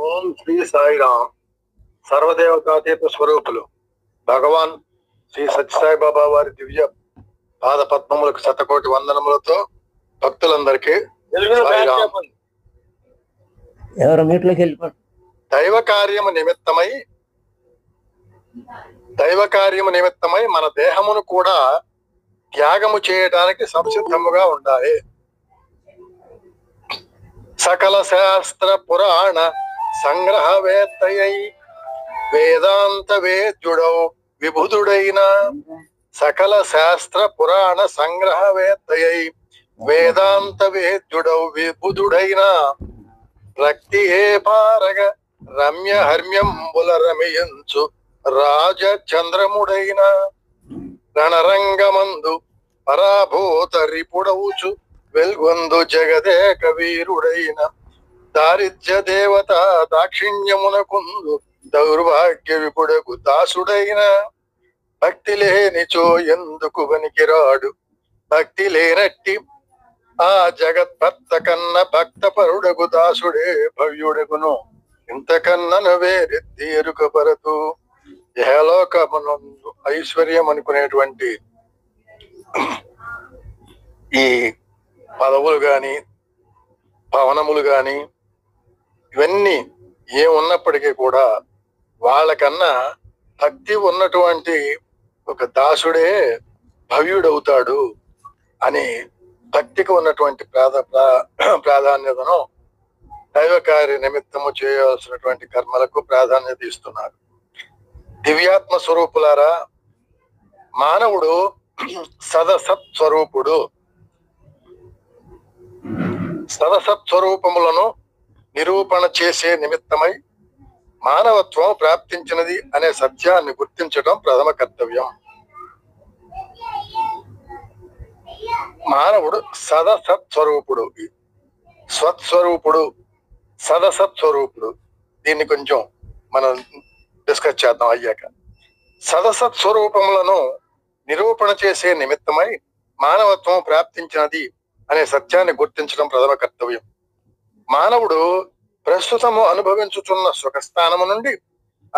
ఓం శ్రీ సాయిరామ్. సర్వదేవతాతీత స్వరూపులు భగవాన్ శ్రీ సత్యసాయి బాబా వారి దివ్య పాద పద్మములకు శతకోటి వందనములతో భక్తులందరికీ ఎవరు మీట్లోకి వెళ్ళిపోండి. దైవ కార్యము నిమిత్తమై మన దేహమును కూడా త్యాగము చేయడానికి సంసిద్ధముగా ఉండాలి. సకల శాస్త్ర పురాణ సంగ్రహవేత్తయై వేదాంత వేద్యుడౌ విభుదుడైన సకల శాస్త్ర పురాణ సంగ్రహవేత్తయై వేదాంత వేద్యుడౌ విభుదుడైన రక్తి ఏ పారగ రమ్య హర్మ్యంబుల రమయంచు రాజ చంద్రముడైన రణరంగమందు పరాభూత రిపుడవుచు వెల్గొందు జగదేక వీరుడైన దారిద్ర్య దేవత దాక్షిణ్యమునకుందు దౌర్భాగ్య విపుడకు దాసుడైన భక్తి లేనిచో ఎందుకు వనికిరాడు భక్తి లేనట్టి ఆ జగత్భర్త కన్న భక్త పరుడకు దాసుడే భవ్యుడకును ఇంతకన్నను వేరెత్తి ఎరుకపరతు ఇహలోకమునందు ఐశ్వర్యం అనుకునేటువంటి ఈ పదవులు గాని భవనములు గాని ఇవన్నీ ఏమున్నప్పటికీ కూడా వాళ్ళకన్నా భక్తి ఉన్నటువంటి ఒక దాసుడే భవ్యుడవుతాడు అని భక్తికి ఉన్నటువంటి ప్రాధాన్యతను దైవ కార్య నిమిత్తము చేయవలసినటువంటి కర్మలకు ప్రాధాన్యత ఇస్తున్నారు. దివ్యాత్మ స్వరూపులారా, మానవుడు సదసత్ స్వరూపుడు. సదసత్ స్వరూపములను నిరూపణ చేసే నిమిత్తమై మానవత్వం ప్రాప్తించినది అనే సత్యాన్ని గుర్తించడం ప్రథమ కర్తవ్యం. మానవుడు సదసత్ స్వరూపుడు, స్వత్స్వరూపుడు, సదసత్ స్వరూపుడు. దీన్ని కొంచెం మనం డిస్కస్ చేద్దాం అయ్యాక. సదసత్ స్వరూపములను నిరూపణ చేసే నిమిత్తమై మానవత్వం ప్రాప్తించినది అనే సత్యాన్ని గుర్తించడం ప్రథమ కర్తవ్యం. మానవుడు ప్రస్తుతము అనుభవించుచున్న సుఖస్థానము నుండి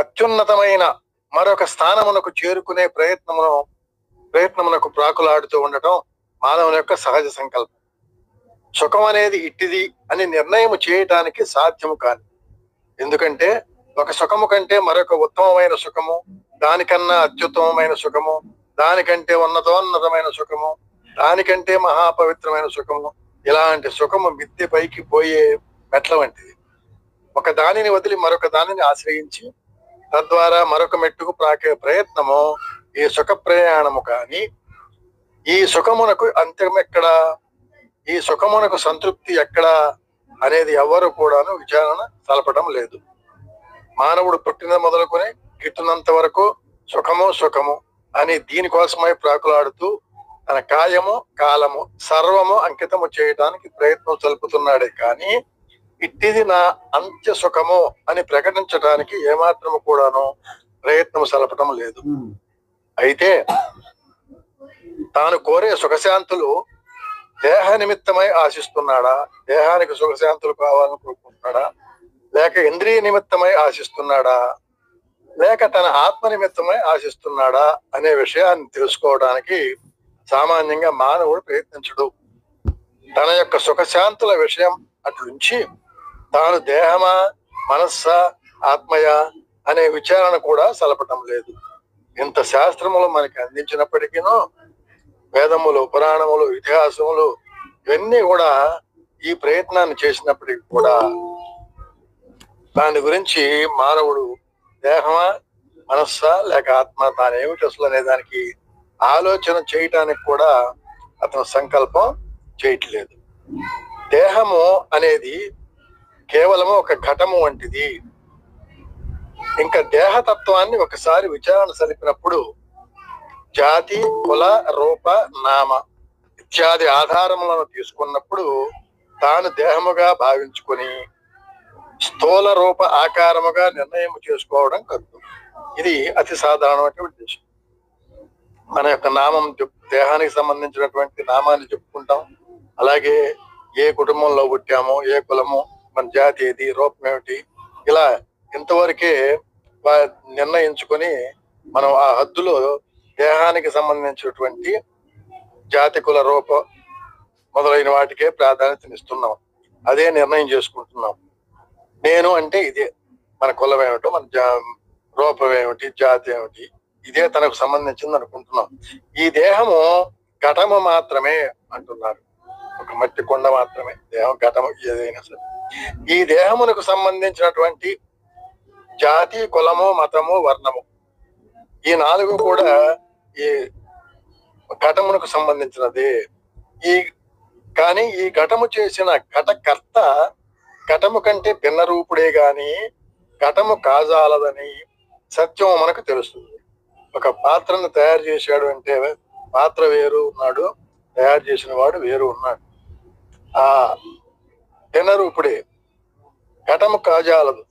అత్యున్నతమైన మరొక స్థానమునకు చేరుకునే ప్రయత్నమునకు ప్రాకులాడుతూ ఉండటం మానవుని యొక్క సహజ సంకల్పం. సుఖం అనేది ఇట్టిది అని నిర్ణయం చేయటానికి సాధ్యము కాదు. ఎందుకంటే ఒక సుఖము కంటే మరొక ఉత్తమమైన సుఖము, దానికన్నా అత్యుత్తమమైన సుఖము, దానికంటే ఉన్నతోన్నతమైన సుఖము, దానికంటే మహాపవిత్రమైన సుఖము, ఇలాంటి సుఖము మిద్దె పైకి పోయే మెట్ల వంటిది. ఒక దానిని వదిలి మరొక దానిని ఆశ్రయించి తద్వారా మరొక మెట్టుకు ప్రాకే ప్రయత్నము ఈ సుఖ ప్రయాణము. కానీ ఈ సుఖమునకు అంత్యమెక్కడా, ఈ సుఖమునకు సంతృప్తి ఎక్కడా అనేది ఎవరు కూడాను విచారణ సలపడం లేదు. మానవుడు పుట్టిన మొదలుకొని గిట్టున్నంత వరకు సుఖము సుఖము అని దీనికోసమై ప్రాకులాడుతూ తన కాయము కాలము సర్వము అంకితము చేయడానికి ప్రయత్నం సలుపుతున్నాడే కానీ ఇట్టిది నా అంత్య సుఖము అని ప్రకటించడానికి ఏమాత్రము కూడాను ప్రయత్నం సలపటం లేదు. అయితే తాను కోరే సుఖశాంతులు దేహ నిమిత్తమై ఆశిస్తున్నాడా, దేహానికి సుఖశాంతులు కావాలని కోరుకుంటున్నాడా, లేక ఇంద్రియ నిమిత్తమై ఆశిస్తున్నాడా, లేక తన ఆత్మ నిమిత్తమై ఆశిస్తున్నాడా అనే విషయాన్ని తెలుసుకోవడానికి సామాన్యంగా మానవుడు ప్రయత్నించడు. తన యొక్క సుఖశాంతుల విషయం అట్లుంచి తాను దేహమా మనస్సా ఆత్మయా అనే విచారణ కూడా సలపటం లేదు. ఇంత శాస్త్రములు మనకి అందించినప్పటికీనూ వేదములు, పురాణములు, ఇతిహాసములు ఇవన్నీ కూడా ఈ ప్రయత్నాన్ని చేసినప్పటికీ కూడా దాని గురించి మానవుడు దేహమా మనస్సా లేక ఆత్మ తానేమిటి అసలు అనే దానికి ఆలోచన చేయటానికి కూడా అతను సంకల్పం చేయట్లేదు. దేహము అనేది కేవలము ఒక ఘటము వంటిది. ఇంకా దేహతత్వాన్ని ఒకసారి విచారణ సలిపినప్పుడు జాతి, కుల, రూప, నామ ఇత్యాది ఆధారములను తీసుకున్నప్పుడు తాను దేహముగా భావించుకొని స్థూల రూప ఆకారముగా నిర్ణయం చేసుకోవడం కలుగు. ఇది అతి సాధారణమైనటువంటి విషయం. మన యొక్క నామం దేహానికి సంబంధించినటువంటి నామాన్ని చెప్పుకుంటాం. అలాగే ఏ కుటుంబంలో పుట్టామో, ఏ కులము, మన జాతి ఏది, రూపం ఏమిటి, ఇలా ఇంతవరకే నిర్ణయించుకొని మనం ఆ హద్దులో దేహానికి సంబంధించినటువంటి జాతి కుల రూప మొదలైన వాటికే ప్రాధాన్యతనిస్తున్నాం. అదే నిర్ణయం చేసుకుంటున్నాం. నేను అంటే ఇదే, మన కులం ఏమిటో, మన రూపం ఏమిటి, జాతి ఏమిటి, ఇదే తనకు సంబంధించింది అనుకుంటున్నాం. ఈ దేహము ఘటము మాత్రమే అంటున్నారు. ఒక మట్టి కొండ మాత్రమే దేహం, ఘటము ఏదైనా సరే. ఈ దేహమునకు సంబంధించినటువంటి జాతి, కులము, మతము, వర్ణము, ఈ 4 కూడా ఈ ఘటమునకు సంబంధించినదే. కానీ ఈ ఘటము చేసిన ఘటకర్త ఘటము కంటే భిన్న రూపుడే గాని ఘటము కాజాలదని సత్యం మనకు తెలుస్తుంది. ఒక పాత్రను తయారు చేశాడు అంటే పాత్ర వేరు ఉన్నాడు, తయారు చేసిన వాడు వేరు ఉన్నాడు. ఆ భిన్న రూపుడే, ఘటము కాజాలదు.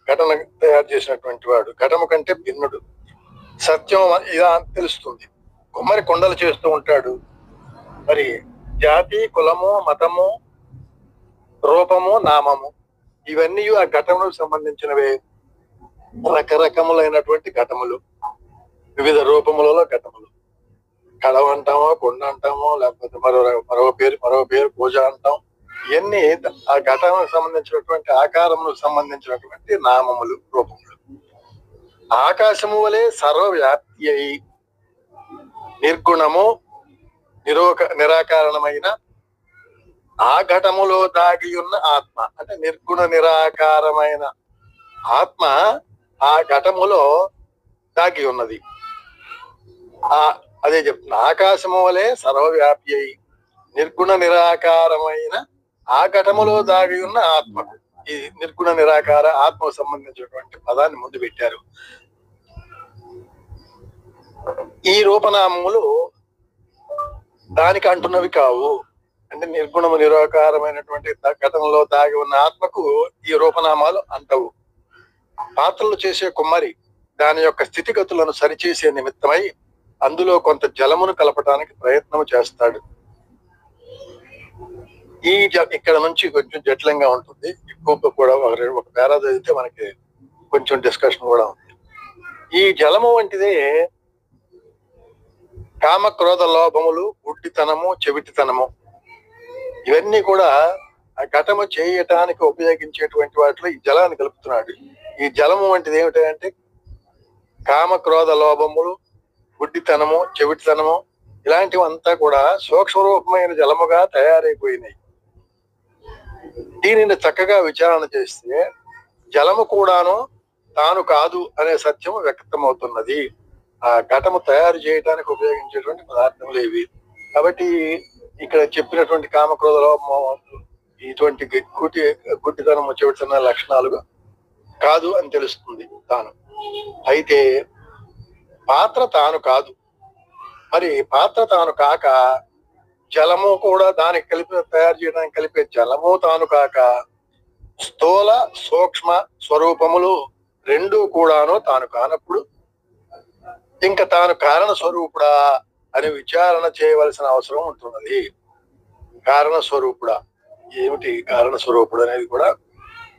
ఘటన తయారు చేసినటువంటి వాడు ఘటము కంటే భిన్నుడు. సత్యం ఇలా తెలుస్తుంది. కుమ్మరి కొండలు చేస్తూ ఉంటాడు. మరి జాతి, కులము, మతము, రూపము, నామము, ఇవన్నీ ఆ ఘటములకు సంబంధించినవే. రకరకములైనటువంటి ఘటములు, వివిధ రూపములలో ఘటములు. కడవ అంటామో, కొండ అంటామో, లేకపోతే మరో పేరు పూజ అంటాం. ఇవన్నీ ఆ ఘటనకు సంబంధించినటువంటి ఆకారములకు సంబంధించినటువంటి నామములు, రూపములు. ఆకాశము వలె సర్వవ్యాప్తి అయి నిర్గుణము నిరాకారణమైన ఆ ఘటములో దాగి ఉన్న ఆత్మ, అంటే నిర్గుణ నిరాకారమైన ఆత్మ ఆ ఘటములో దాగి ఉన్నది. అదే చెప్తున్నా, ఆకాశము వలె సర్వవ్యాప్తి అయి నిర్గుణ నిరాకారమైన ఆ ఘటములో దాగి ఉన్న ఆత్మకు, ఈ నిర్గుణ నిరాకార ఆత్మకు సంబంధించినటువంటి పదాన్ని ముందు పెట్టారు. ఈ రూపనామములు దానికి అంటున్నవి కావు. అంటే నిర్గుణము నిరాకారమైనటువంటి ఘటనలో దాగి ఉన్న ఆత్మకు ఈ రూపనామాలు అంటవు. పాత్రలు చేసే కుమ్మరి దాని యొక్క స్థితిగతులను సరిచేసే నిమిత్తమై అందులో కొంత జలమును కలపటానికి ప్రయత్నం చేస్తాడు. ఇక్కడ నుంచి కొంచెం జటిలంగా ఉంటుంది. ఎక్కువ కూడా ఒక పేరా చదివితే మనకి కొంచెం డిస్కషన్ కూడా ఉంది. ఈ జలము వంటిదే కామ, క్రోధ, లోభములు, గుడ్డితనము, చెవిటితనము, ఇవన్నీ కూడా ఆ ఘటము చేయటానికి ఉపయోగించేటువంటి వాటిలో ఈ జలాన్ని కలుపుతున్నాడు. ఈ జలము వంటిది ఏమిటంటే కామ, క్రోధ, లోభములు, గుడ్డితనము, చెవిటితనము, ఇలాంటివంతా కూడా సూక్ష్మ రూపమైన జలముగా తయారైపోయినాయి. దీనిని చక్కగా విచారణ చేస్తే జలము కూడాను తాను కాదు అనే సత్యము వ్యక్తమవుతున్నది. ఆ ఘటము తయారు చేయడానికి ఉపయోగించేటువంటి పదార్థములు ఇవి. కాబట్టి ఇక్కడ చెప్పినటువంటి కామక్రోధలో ఇటువంటి గుడ్డితనము, చెవిటితన లక్షణాలుగా కాదు అని తెలుస్తుంది తాను. అయితే పాత్ర తాను కాదు. మరి పాత్ర తాను కాక జలము కూడా దానికి తయారు చేయడానికి కలిపే జలము తాను కాక స్థూల, సూక్ష్మ స్వరూపములు రెండూ కూడాను తాను కానప్పుడు ఇంకా తాను కారణ స్వరూపుడా అని విచారణ చేయవలసిన అవసరం ఉంటున్నది. కారణ స్వరూపుడా ఏమిటి? కారణ స్వరూపుడు అనేది కూడా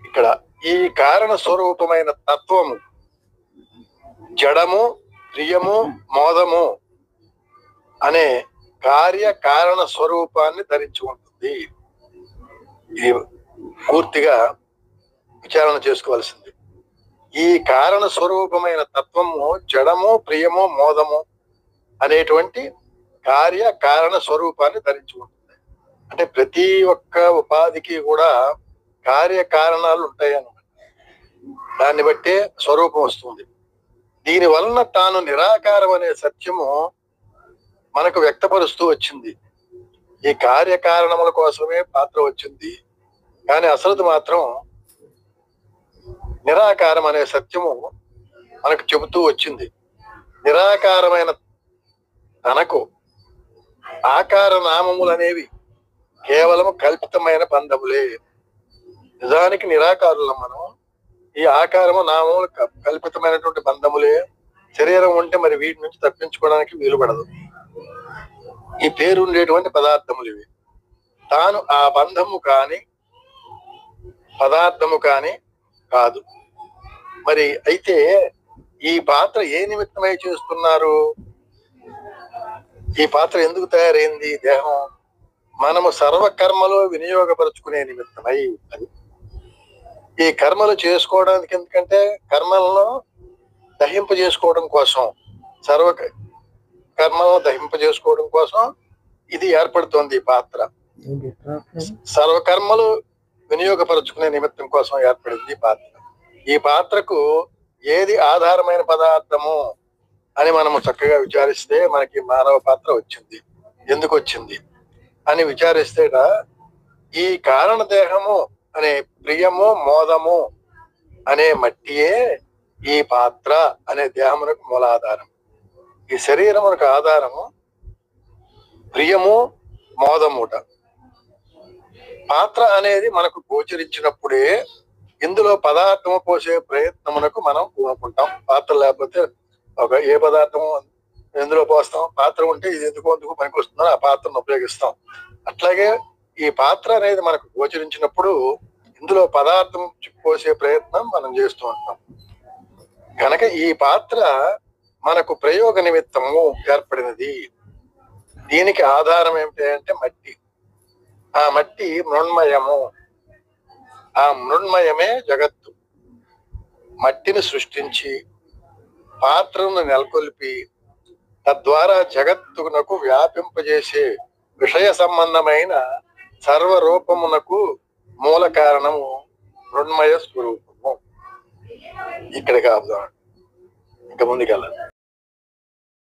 ఇక్కడ ఈ కారణ స్వరూపమైన తత్వము జడము, ప్రియము, మోదము అనే కార్యకారణ స్వరూపాన్ని ధరించి ఉంటుంది. ఇది పూర్తిగా విచారణ చేసుకోవాల్సింది. ఈ కారణ స్వరూపమైన తత్వము జడము, ప్రియము, మోదము అనేటువంటి కార్యకారణ స్వరూపాన్ని ధరించి ఉంటుంది. అంటే ప్రతి ఒక్క ఉపాధికి కూడా కార్యకారణాలు ఉంటాయి అన్నమాట. దాన్ని బట్టే స్వరూపం వస్తుంది. దీని వలన తాను నిరాకారం అనే సత్యము మనకు వ్యక్తపరుస్తూ వచ్చింది. ఈ కార్యకారణముల కోసమే పాత్ర వచ్చింది. కానీ అసలు మాత్రం నిరాకారం అనే సత్యము మనకు చెబుతూ వచ్చింది. నిరాకారమైన తనకు ఆకార నామములు అనేవి కేవలం కల్పితమైన బంధములే. నిజానికి నిరాకారులం మనం. ఈ ఆకారము, నామములు కల్పితమైనటువంటి బంధములే. శరీరం ఉంటే మరి వీటి నుంచి తప్పించుకోవడానికి వీలు పడదు. ఈ పేరు ఉండేటువంటి పదార్థములు ఇవి. తాను ఆ బంధము కాని, పదార్థము కాని కాదు. మరి అయితే ఈ పాత్ర ఏ నిమిత్తమై చేస్తున్నారు? ఈ పాత్ర ఎందుకు తయారైంది? దేహం మనము సర్వకర్మలో వినియోగపరుచుకునే నిమిత్తమై. అది ఈ కర్మలు చేసుకోవడానికి, ఎందుకంటే కర్మలను దహింపజేసుకోవడం కోసం, సర్వ కర్మలను దహింపజేసుకోవడం కోసం ఇది ఏర్పడుతోంది ఈ పాత్ర. సర్వకర్మలు వినియోగపరుచుకునే నిమిత్తం కోసం ఏర్పడింది ఈ పాత్ర. ఈ పాత్రకు ఏది ఆధారమైన పదార్థము అని మనము చక్కగా విచారిస్తే మనకి మానవ పాత్ర వచ్చింది. ఎందుకు వచ్చింది అని విచారిస్తే ఈ కారణ దేహము అనే ప్రియము మోదము అనే మట్టియే ఈ పాత్ర అనే దేహమునకు మూలాధారం. ఈ శరీరమునకు ఆధారము ప్రియము మోదముట. పాత్ర అనేది మనకు గోచరించినప్పుడే ఇందులో పదార్థము పోసే ప్రయత్నమునకు మనం పూనుకుంటాం. పాత్ర లేకపోతే ఏ పదార్థం ఎందులో పోస్తాం? పాత్ర ఉంటే ఇది ఎందుకు పనికి వస్తుందో ఆ పాత్రను ఉపయోగిస్తాం. అట్లాగే ఈ పాత్ర అనేది మనకు గోచరించినప్పుడు ఇందులో పదార్థం పోసే ప్రయత్నం మనం చేస్తూ ఉంటాం. కనుక ఈ పాత్ర మనకు ప్రయోగ నిమిత్తము ఏర్పడినది. దీనికి ఆధారం ఏమిటి అంటే మట్టి. ఆ మట్టి మృణ్మయము. ఆ మృణ్మయమే జగత్తు. మట్టిని సృష్టించి పాత్రను నెలకొల్పి తద్వారా జగత్తునకు వ్యాపింపజేసే విషయ సంబంధమైన సర్వరూపమునకు మూల కారణము మృణ్మయ స్వరూపము. ఇక్కడికి ఆపుదాం, ఇంకా ముందుకెళ్ళాలి.